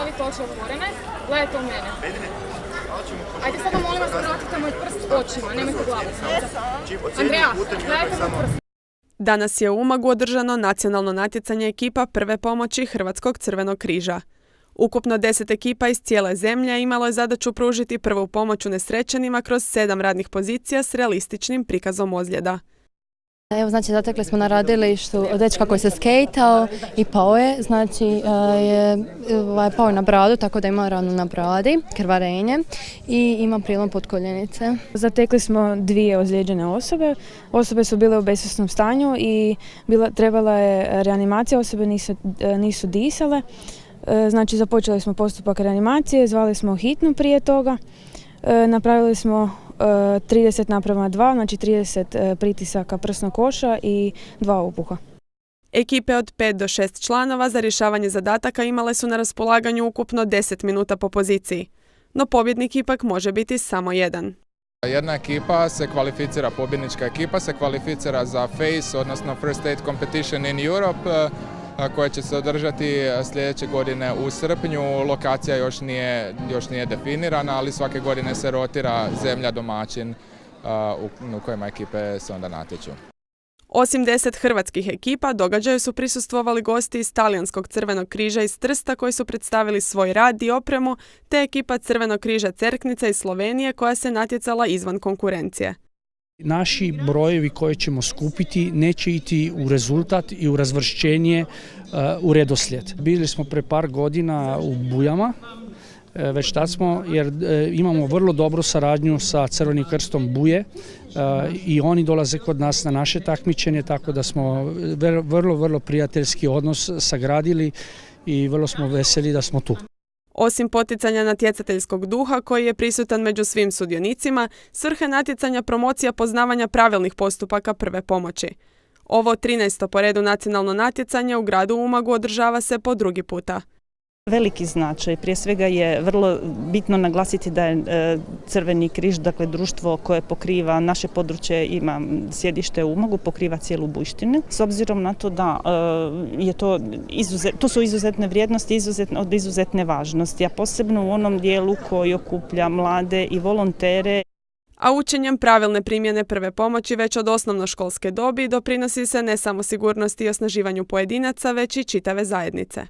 velite oči otvorene, gledajte u mene. Ajde sada molim vas vratite moj prst očima, nemojte glavu. Andreja, gledajte moj prst. Danas je u Umagu održano nacionalno natjecanje ekipa prve pomoći Hrvatskog crvenog križa. Ukupno 10 ekipa iz cijele zemlje imalo je zadaću pružiti prvu pomoć unesrećenima kroz 7 radnih pozicija s realističnim prikazom ozljeda. Evo, znači, zatekli smo na radilištu dečka koji se skejtao i pao je, znači pao je na bradu, tako da ima ranu na bradi, krvarenje i ima prilom potkoljenice. Zatekli smo 2 ozlijeđene osobe. Osobe su bile u besvjesnom stanju i trebala je reanimacija, osobe nisu disale. Znači, započeli smo postupak reanimacije, zvali smo hitnu prije toga, napravili smo 30:2, znači 30 pritisaka prsnog koša i 2 opuha. Ekipe od 5 do 6 članova za rješavanje zadataka imale su na raspolaganju ukupno 10 minuta po poziciji, no pobjednik ipak može biti samo jedan. Jedna ekipa se kvalificira, pobjednička ekipa se kvalificira za FACE, odnosno First Aid Competition in Europe, koja će se održati sljedeće godine u srpnju. Lokacija još nije definirana, ali svake godine se rotira zemlja domaćin u kojima ekipe se onda natječu. Osim 10 hrvatskih ekipa, događaju su prisustvovali gosti iz Talijanskog crvenog križa iz Trsta koji su predstavili svoj rad i opremu, te ekipa Crvenog križa Cerknica iz Slovenije koja se natjecala izvan konkurencije. Naši brojevi koje ćemo skupiti neće iti u rezultat i u razvršćenje u redoslijed. Bili smo pre par godina u Bujama, već tad smo, jer imamo vrlo dobru saradnju sa Crvenim krstom Buje i oni dolaze kod nas na naše takmičenje, tako da smo vrlo prijateljski odnos sagradili i vrlo smo veseli da smo tu. Osim poticanja natjecateljskog duha koji je prisutan među svim sudionicima, svrha natjecanja promocija poznavanja pravilnih postupaka prve pomoći. Ovo 13. po redu nacionalno natjecanje u gradu Umagu održava se po drugi puta. Veliki značaj. Prije svega je vrlo bitno naglasiti da je Crveni križ, dakle društvo koje pokriva naše područje, ima sjedište u Umagu, pokriva cijelu Bujštinu. S obzirom na to da je to su izuzetne vrijednosti, od izuzetne važnosti, a posebno u onom dijelu koji okuplja mlade i volontere. A učenjem pravilne primjene prve pomoći već od osnovnoškolske dobi doprinosi se ne samo sigurnosti i osnaživanju pojedinaca, već i čitave zajednice.